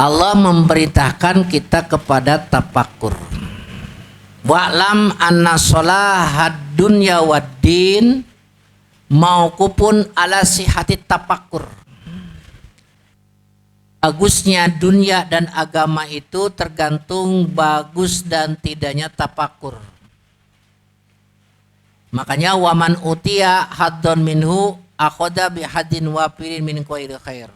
Allah memerintahkan kita kepada tafakur. Wa'lam anna sholahad dunya waddin mauqufun ala sihhati tafakur. Bagusnya dunia dan agama itu tergantung bagus dan tidaknya tafakur. Makanya waman utiya haddon minhu akhoda bihadin wafirin min khairi khair.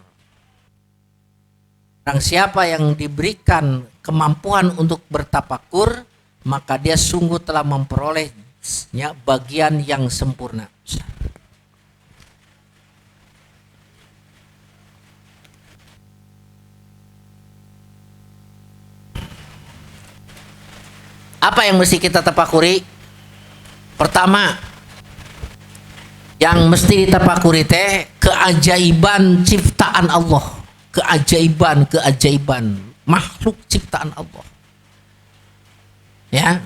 Orang siapa yang diberikan kemampuan untuk bertafakur, maka dia sungguh telah memperolehnya bagian yang sempurna. Apa yang mesti kita tafakuri? Pertama, yang mesti ditafakuri teh keajaiban ciptaan Allah, keajaiban makhluk ciptaan Allah. Ya,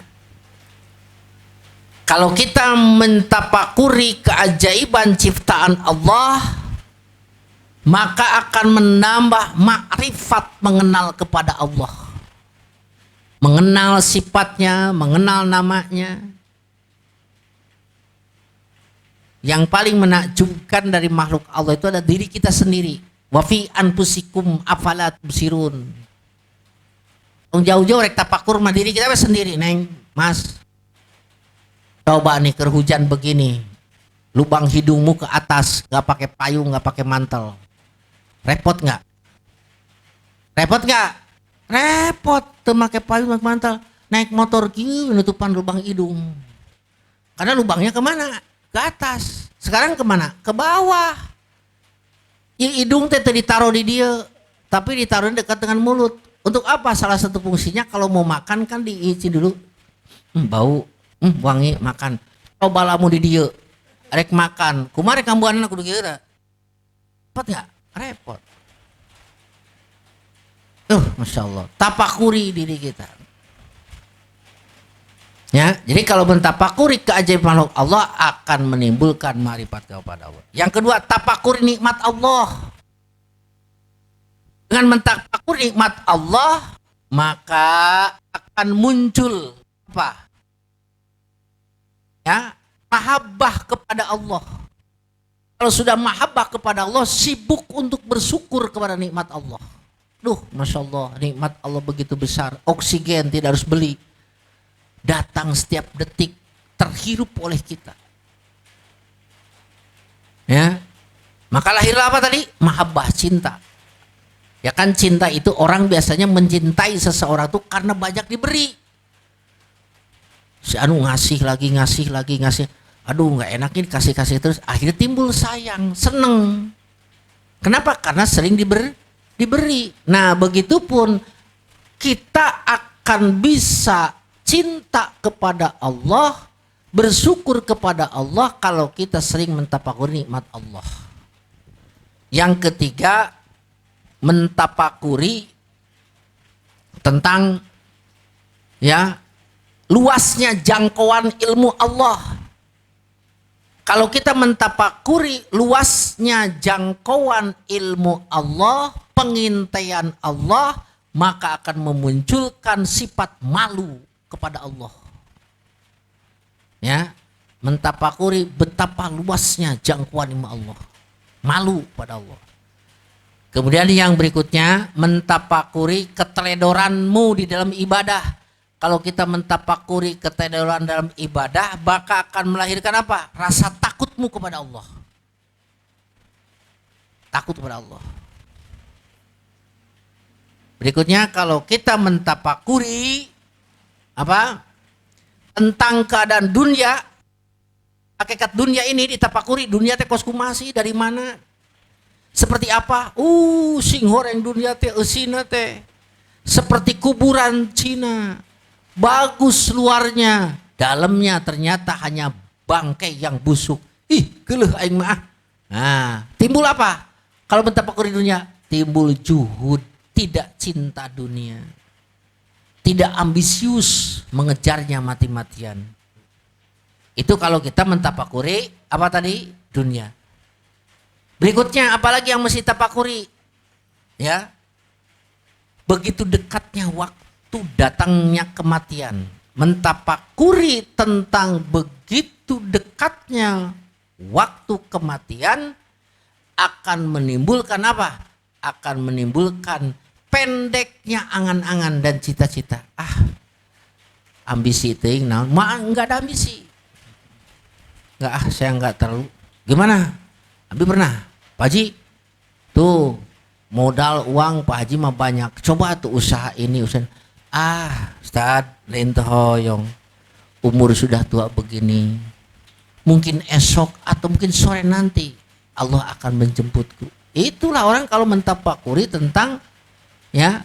kalau kita mentafakuri keajaiban ciptaan Allah, maka akan menambah makrifat mengenal kepada Allah. Mengenal sifatnya, mengenal namanya. Yang paling menakjubkan dari makhluk Allah itu adalah diri kita sendiri. Wa fi anfusikum afala tubsirun. Jauh-jauh rek tafakur mah diri kita sendiri, Neng, Mas. Coba nih hujan begini. Lubang hidungmu ke atas, enggak pakai payung, enggak pakai mantel. Repot enggak? Repot enggak? Repot tuh pakai payung pakai mantel, naik motor gini menutupan lubang hidung. Karena lubangnya kemana? Ke atas. Sekarang kemana? Ke bawah. Yang hidung teh ditaruh di dia, tapi ditaruh dekat dengan mulut. Untuk apa? Salah satu fungsinya kalau mau makan kan diisi dulu. Bau, wangi makan. Coba lamu di dia, rek makan. Kumaha rek kambuanan aku dieu. Repot nggak? Repot. Masya Allah, tapakuri diri kita. Ya, jadi kalau mentapakuri keajaiban Allah akan menimbulkan ma'rifat kepada Allah. Yang kedua, tapakuri nikmat Allah. Dengan mentapakuri nikmat Allah, maka akan muncul apa? Ya, mahabbah kepada Allah. Kalau sudah mahabbah kepada Allah, sibuk untuk bersyukur kepada nikmat Allah. Masya Allah, nikmat Allah begitu besar. Oksigen tidak harus beli, datang setiap detik, terhirup oleh kita. Ya, maka lahirlah apa tadi? Mahabbah, cinta. Ya kan, cinta itu orang biasanya mencintai seseorang itu karena banyak diberi. Si anu ngasih lagi. Aduh, nggak enak ini kasih terus. Akhirnya timbul sayang, seneng. Kenapa? Karena sering diberi. Nah, begitupun kita akan bisa cinta kepada Allah, bersyukur kepada Allah kalau kita sering mentafakuri nikmat Allah. Yang ketiga, mentafakuri tentang ya luasnya jangkauan ilmu Allah. Kalau kita mentafakuri luasnya jangkauan ilmu Allah, pengintaian Allah, maka akan memunculkan sifat malu kepada Allah. Ya, mentafakuri betapa luasnya jangkauan ilmu Allah, malu pada Allah. Kemudian yang berikutnya, mentafakuri keteledoranmu di dalam ibadah. Kalau kita mentafakuri keteledoran dalam ibadah, maka akan melahirkan apa? Rasa takutmu kepada Allah. Takut kepada Allah. Berikutnya, kalau kita mentafakuri apa? Tentang keadaan dunia, hakikat dunia ini ditafakuri, dunia teh kos kumasi dari mana? Seperti apa? Sing horeng dunia teh eusina teh seperti kuburan Cina. Bagus luarnya, dalamnya ternyata hanya bangkai yang busuk. Geuleuh aing mah. Nah, timbul apa? Kalau mentafakuri dunia, timbul juhud, tidak cinta dunia. Tidak ambisius mengejarnya mati-matian. Itu kalau kita mentafakuri apa tadi? Dunia. Berikutnya apalagi yang mesti tafakuri? Ya. begitu dekatnya waktu datangnya kematian, mentapakuri tentang begitu dekatnya waktu kematian akan menimbulkan apa? Akan menimbulkan pendeknya angan-angan dan cita-cita. Ambisi ting, nah, enggak ada ambisi. Enggak, saya enggak terlalu. Gimana? Abi pernah, Pak Haji, tuh modal uang Pak Haji mah banyak. Coba tuh usaha ini, usaha. Ustad, lain hoyong. Umur sudah tua begini. Mungkin esok atau mungkin sore nanti Allah akan menjemputku. Itulah orang kalau mentafakuri tentang ya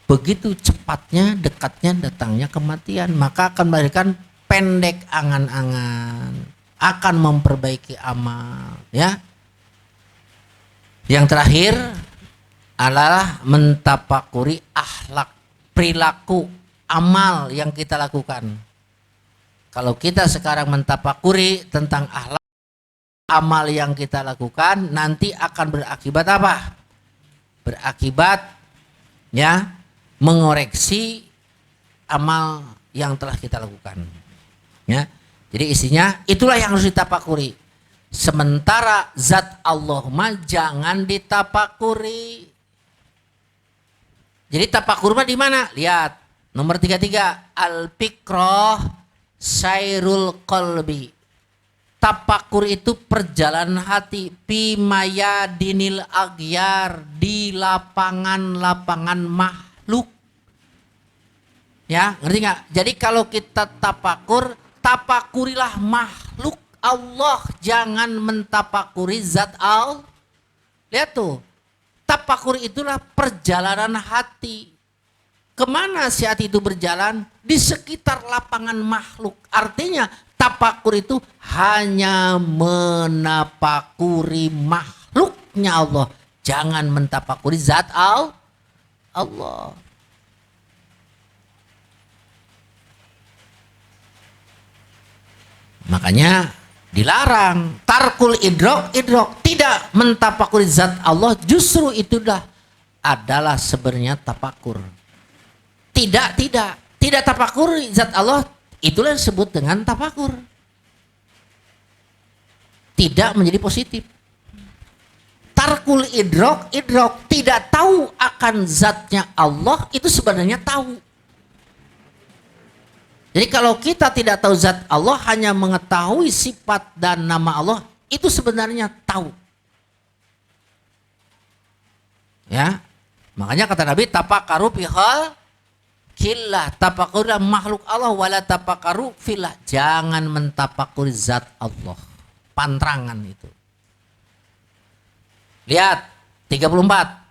begitu cepatnya, dekatnya datangnya kematian, maka akan melahirkan pendek angan-angan, akan memperbaiki amal, ya. Yang terakhir adalah mentafakuri akhlak, perilaku, amal yang kita lakukan. Kalau kita sekarang mentafakuri tentang akhlak, amal yang kita lakukan nanti akan berakibat apa? Berakibat ya mengoreksi amal yang telah kita lakukan. Ya. Jadi isinya itulah yang harus ditafakuri. Sementara zat Allah mah jangan ditafakuri. Jadi tafakur mah di mana? Lihat nomor 33, al-fikrah sairul qalbi. Tafakur itu perjalanan hati, pimaya dinil agyar, di lapangan-lapangan makhluk. Ya, ngerti nggak? Jadi kalau kita tafakur, tafakurilah makhluk Allah, jangan mentafakuri zat Allah. Lihat tuh, tafakur itulah perjalanan hati. Kemana si hati itu berjalan? Di sekitar lapangan makhluk. Artinya tafakur itu hanya menafakuri makhluknya Allah. Jangan mentafakuri zat Allah. Makanya dilarang tarkul idrok, tidak mentafakuri zat Allah, justru itulah adalah sebenarnya tafakur. Tidak tafakuri zat Allah, itulah yang disebut dengan tafakur. Tidak menjadi positif. Tarkul idrok, tidak tahu akan zatnya Allah, itu sebenarnya tahu. Jadi kalau kita tidak tahu zat Allah, hanya mengetahui sifat dan nama Allah, itu sebenarnya tahu. Ya, makanya kata Nabi, tafakkaru fi khalqillah, tafakkurlah makhluk Allah, wala tafakkaru fillah, jangan mentafakuri zat Allah. Pantrangan itu. Lihat 34.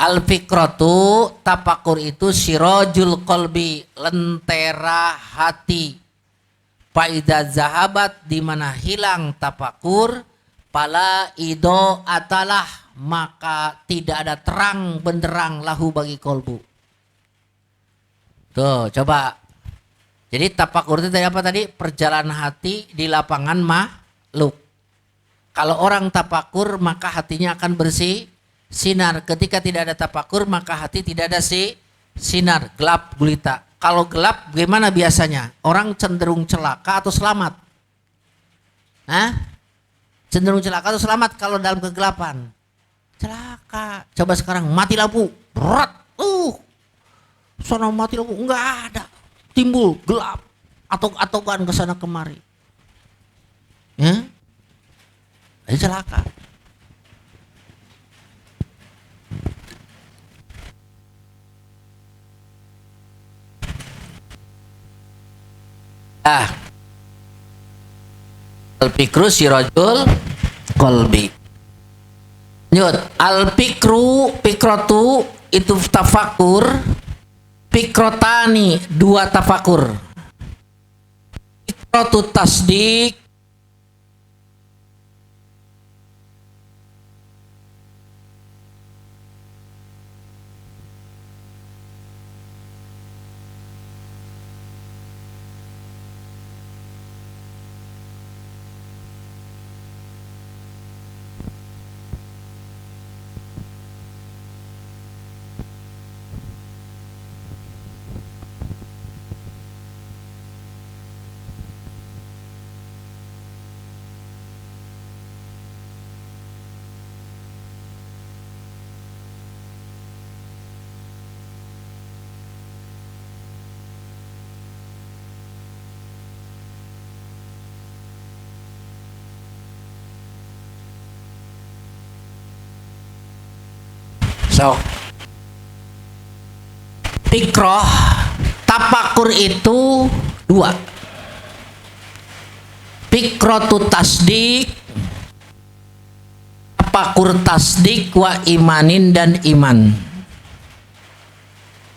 Al-fikratu, tafakur itu sirajul qalbi, lentera hati. Faida zahabat, dimana hilang tafakur, pala ido atalah, maka tidak ada terang benderang lahu bagi kolbu. Tuh coba. Jadi tafakur itu tadi apa tadi? Perjalanan hati di lapangan makhluk. Kalau orang tafakur maka hatinya akan bersih sinar. Ketika tidak ada tafakur maka hati tidak ada sinar, gelap gulita. Kalau gelap bagaimana biasanya? Orang cenderung celaka atau selamat? Cenderung celaka atau selamat kalau dalam kegelapan? Celaka. Coba sekarang mati lampu, berat. Sono mati lampu enggak ada. Timbul gelap atau kan ke sana kemari. Ya? Jadi celaka. Al-fikru sirajul qalbi. Lanjut, al-fikru, fikratu itu tafakur, fikrotani dua tafakur. Fikratu tasdik, So, fikroh, tapakur itu dua. Fikrotu tasdik, tapakur tasdik wa imanin dan iman.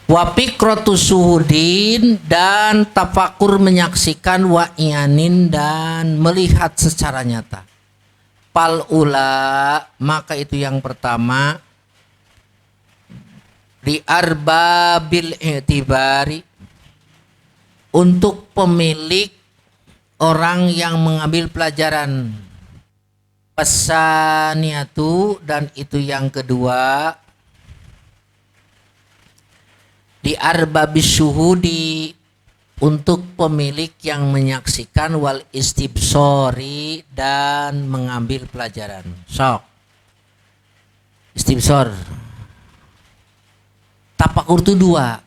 Wa fikrotu suhudin dan tafakur menyaksikan wa ianin dan melihat secara nyata. Pal ula, maka itu yang pertama, di arbabil i'tibari, untuk pemilik orang yang mengambil pelajaran. Pasaniatu, dan itu yang kedua, di arbabis syuhudi, untuk pemilik yang menyaksikan, wal istibsori, dan mengambil pelajaran. Sok istibsor, tapakur itu dua.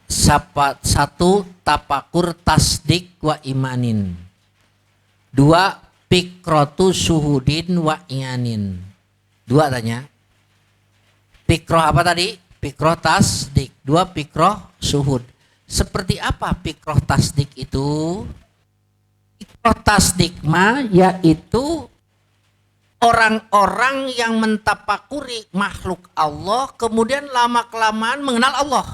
Satu tapakur tasdik wa imanin, dua fikrotu syuhudin wa ianin. Dua tanya, fikroh apa tadi? Fikroh tasdik, dua fikroh syuhud. Seperti apa fikroh tasdik itu? Fikroh tasdik mah yaitu orang-orang yang mentapakuri makhluk Allah kemudian lama-kelamaan mengenal Allah.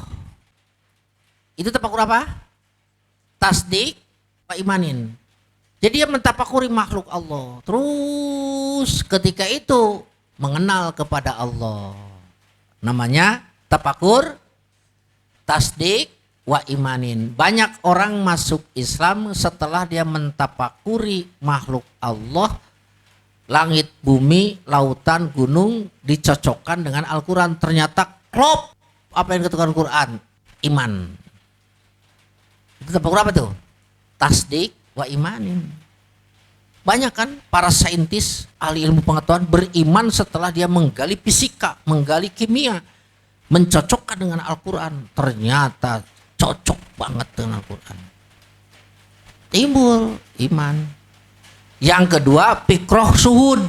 Itu tapakur apa? Tasdik wa imanin. Jadi dia mentapakuri makhluk Allah. Terus ketika itu mengenal kepada Allah. Namanya tapakur tasdik wa imanin. Banyak orang masuk Islam setelah dia mentapakuri makhluk Allah, langit, bumi, lautan, gunung, dicocokkan dengan Al-Quran. Ternyata klop apa yang dikatakan Al-Quran, iman. Itu tapakur apa tuh? Tasdik wa imanin. Banyak kan para saintis, ahli ilmu pengetahuan beriman setelah dia menggali fisika, menggali kimia, mencocokkan dengan Al-Quran. Ternyata cocok banget dengan Al-Quran. Timbul iman. Yang kedua, fikroh suhud.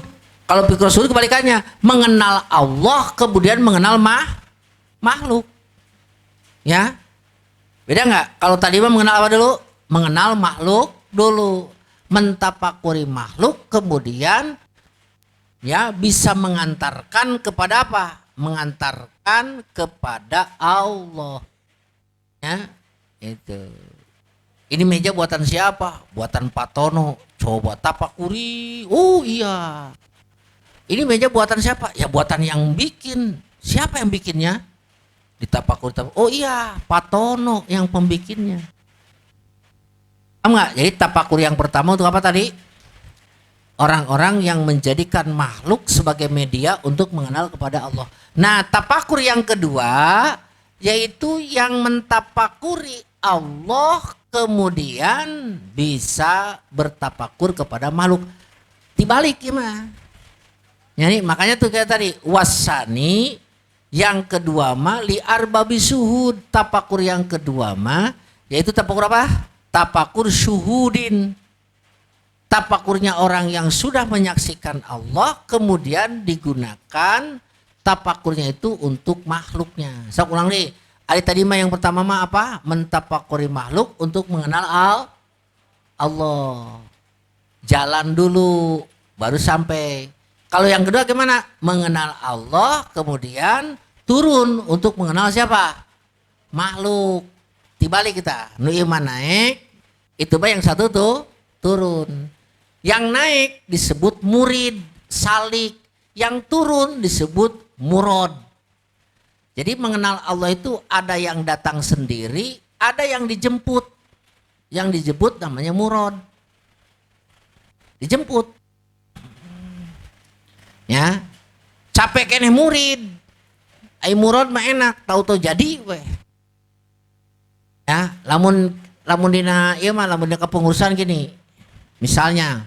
Kalau fikroh suhud kebalikannya, mengenal Allah kemudian mengenal makhluk. Ya, beda nggak? Kalau tadi mah mengenal apa dulu? Mengenal makhluk dulu. Mentapakuri makhluk kemudian ya bisa mengantarkan kepada apa? Mengantarkan kepada Allah. Ya, itu. Ini meja buatan siapa? Buatan Pak Tono. Coba tapakuri. Oh iya. Ini meja buatan siapa? Ya buatan yang bikin. Siapa yang bikinnya? Ditapakuri. Oh iya, Pak Tono yang pembikinnya. Paham nggak? Jadi tapakur yang pertama untuk apa tadi? Orang-orang yang menjadikan makhluk sebagai media untuk mengenal kepada Allah. Nah, tapakur yang kedua yaitu yang mentapakuri Allah kemudian bisa bertapakur kepada makhluk. Dibalik gimana? Jadi makanya tuh kayak tadi wasani, yang kedua mah li arbabi suhud. Tapakur yang kedua mah yaitu tapakur apa? Tapakur syuhudin. Tapakurnya orang yang sudah menyaksikan Allah kemudian digunakan tapakurnya itu untuk makhluknya. Saya ulang nih. Ada tadi mah yang pertama mah apa? Mentapakuri makhluk untuk mengenal Allah. Jalan dulu baru sampai. Kalau yang kedua gimana? Mengenal Allah kemudian turun untuk mengenal siapa? Makhluk. Dibalik kita. Nu iman naik, itu mah yang satu tuh turun. Yang naik disebut murid, salik. Yang turun disebut murad. Jadi mengenal Allah itu ada yang datang sendiri, ada yang dijemput. Yang dijemput namanya murad. Dijemput. Ya. Capek keneh murid. Ai murad mah enak, tahu-tahu jadi weh. Ya, lamun dina ieu mah lamun dina kepengurusan gini. Misalnya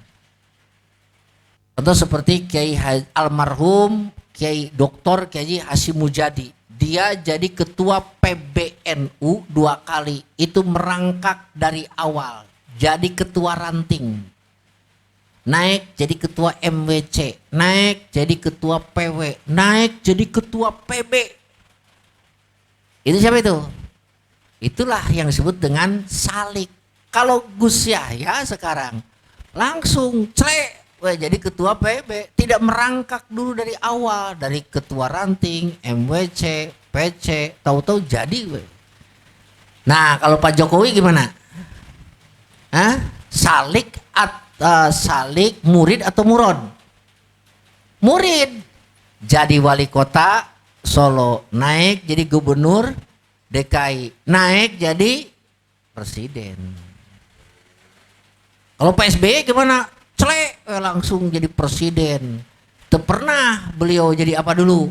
contoh seperti Kiai almarhum Kiai Dr. Kiai Hasyim Mujadi. Dia jadi ketua PBNU 2 kali. Itu merangkak dari awal. Jadi ketua ranting. Naik jadi ketua MWC. Naik jadi ketua PW. Naik jadi ketua PB. Itu siapa itu? Itulah yang disebut dengan salik. Kalau Gus Yahya sekarang langsung jadi ketua PB, tidak merangkak dulu dari awal, dari ketua ranting, MWC, PC, tahu-tahu jadi. Nah, kalau Pak Jokowi gimana? Hah? Salik murid atau murod? Murid. Jadi wali kota Solo, naik jadi gubernur DKI, naik jadi presiden. Kalau Pak SBY gimana? Langsung jadi presiden. Tidak pernah beliau jadi apa dulu?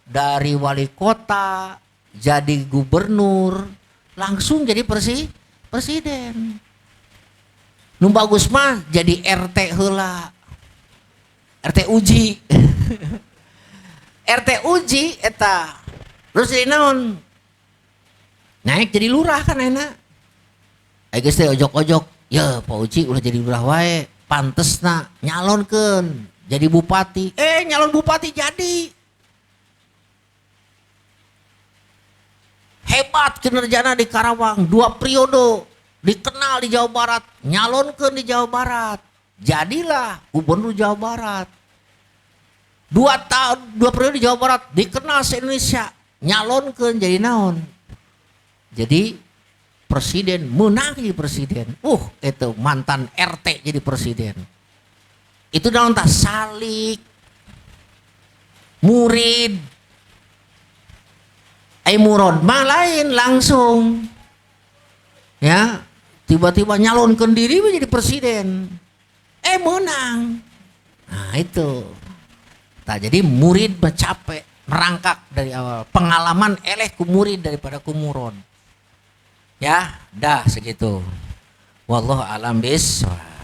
Dari wali kota jadi gubernur, langsung jadi presiden. Nu bagus mah jadi RT heula. RT uji. RT uji eta. Terus jadi naon? Naik jadi lurah kan enak. Geus teh ojok-ojok. Ya Pak Uji udah jadi lurah wae. Pantesna nyalonkeun jadi bupati. Nyalon bupati jadi. Hebat kinerjana di Karawang 2 periode. Dikenal di Jawa Barat, nyalonkeun di Jawa Barat. Jadilah gubernur Jawa Barat. 2 periode di Jawa Barat, dikenal se-Indonesia, nyalonkeun jadi naon? Jadi presiden, menang jadi presiden. Itu mantan RT jadi presiden. Itu naon tah? Salik. Murid. Murod mah lain langsung. Ya, tiba-tiba nyalonkeun diri menjadi presiden. Menang. Nah, itu. Nah, jadi murid capek merangkak dari awal. Pengalaman eleh ku murid daripada ku murod. Ya, dah segitu. Wallahu a'lam bishawab.